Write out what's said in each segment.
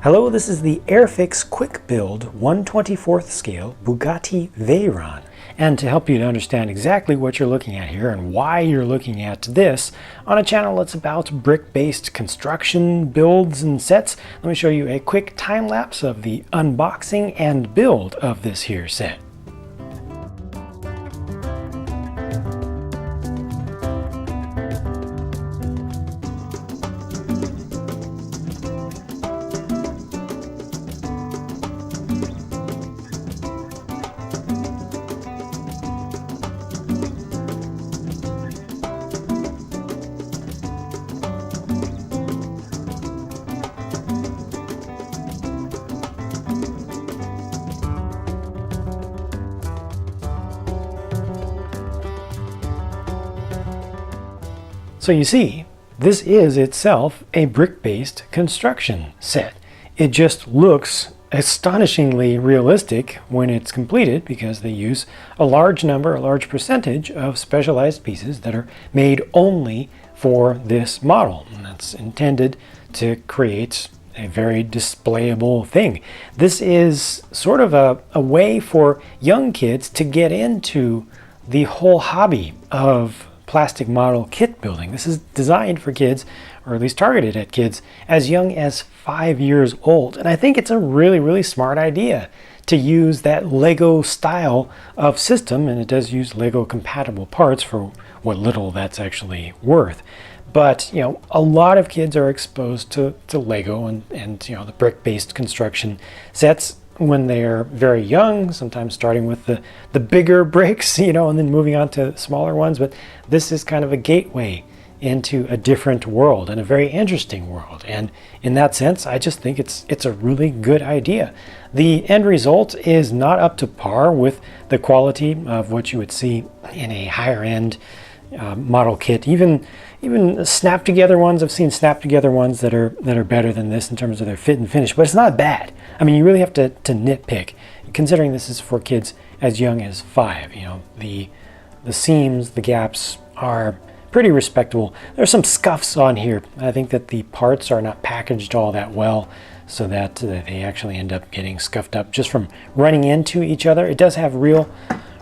Hello, this is the Airfix Quick Build 1/24th scale Bugatti Veyron. And to help you to understand exactly what you're looking at here and why you're looking at this on a channel that's about brick-based construction, builds, and sets, let me show you a quick time-lapse of the unboxing and build of this here set. So you see, this is itself a brick-based construction set. It just looks astonishingly realistic when it's completed because they use a large percentage of specialized pieces that are made only for this model. And that's intended to create a very displayable thing. This is sort of a way for young kids to get into the whole hobby of plastic model kit building. This is designed for kids, or at least targeted at kids, as young as 5 years old. And I think it's a really smart idea to use that Lego style of system, and it does use Lego compatible parts for what little that's actually worth. But you know, a lot of kids are exposed to Lego and you know, the brick-based construction sets when they're very young, sometimes starting with the bigger bricks, you know, and then moving on to smaller ones. But this is kind of a gateway into a different world and a very interesting world. And in that sense, I just think it's a really good idea. The end result is not up to par with the quality of what you would see in a higher end model kit. Even snap together ones, I've seen snap together ones that are better than this in terms of their fit and finish, but it's not bad. I mean, you really have to nitpick, considering this is for kids as young as 5. You know, the seams, the gaps are pretty respectable. There's some scuffs on here. I think that the parts are not packaged all that well, so that they actually end up getting scuffed up just from running into each other. It does have real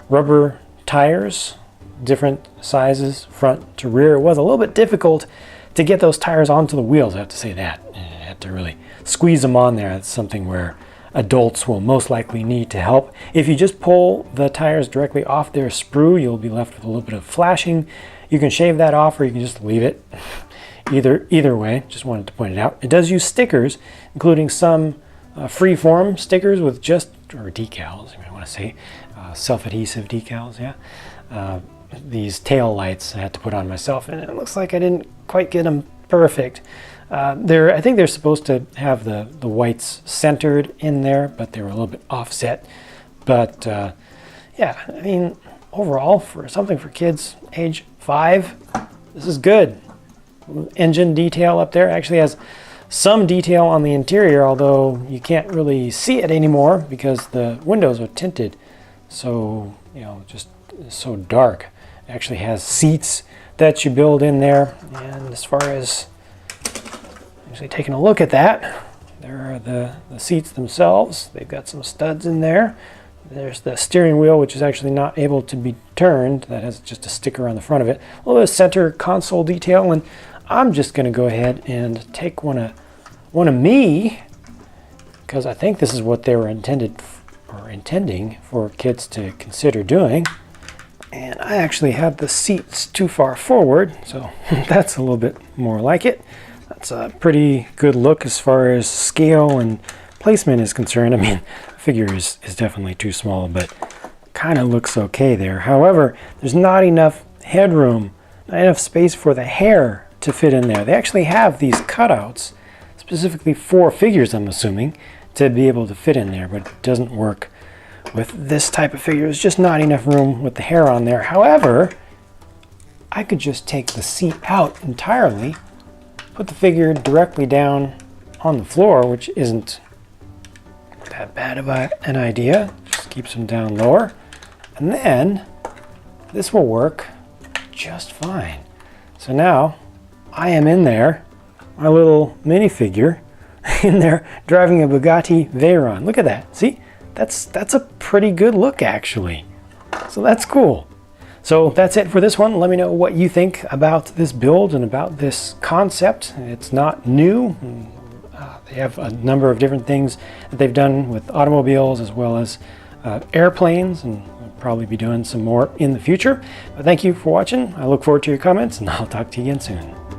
rubber tires, different sizes, front to rear. It was a little bit difficult to get those tires onto the wheels, I have to say that. I had to really squeeze them on there. That's something where adults will most likely need to help. If you just pull the tires directly off their sprue, you'll be left with a little bit of flashing. You can shave that off, or you can just leave it. Either way, just wanted to point it out. It does use stickers, including some free-form stickers with or decals, you might want to say, self-adhesive decals, yeah. These tail lights I had to put on myself, and it looks like I didn't quite get them perfect. I think they're supposed to have the whites centered in there, but they were a little bit offset. But yeah, I mean, overall, for something for kids age 5, this is good. Engine detail up there actually has some detail on the interior, although you can't really see it anymore because the windows are tinted. So, you know, just so dark. It actually has seats that you build in there, and as far as actually taking a look at that, there are the seats themselves. They've got some studs in there. There's the steering wheel, which is actually not able to be turned. That has just a sticker on the front of it. A little bit of center console detail, and I'm just going to go ahead and take one of me, because I think this is what they were intending for kids to consider doing. And I actually have the seats too far forward, so that's a little bit more like it. That's a pretty good look as far as scale and placement is concerned. I mean, the figure is definitely too small, but kind of looks okay there. However, there's not enough headroom, not enough space for the hair to fit in there. They actually have these cutouts, specifically for figures, I'm assuming, to be able to fit in there, but it doesn't work with this type of figure. There's just not enough room with the hair on there. However, I could just take the seat out entirely, put the figure directly down on the floor, which isn't that bad of an idea. Just keeps them down lower. And then this will work just fine. So now I am in there, my little minifigure, in there driving a Bugatti Veyron. Look at that. See? That's a pretty good look, actually. So that's cool. So that's it for this one. Let me know what you think about this build and about this concept. It's not new. They have a number of different things that they've done with automobiles as well as airplanes, and we'll probably be doing some more in the future. But thank you for watching. I look forward to your comments, and I'll talk to you again soon.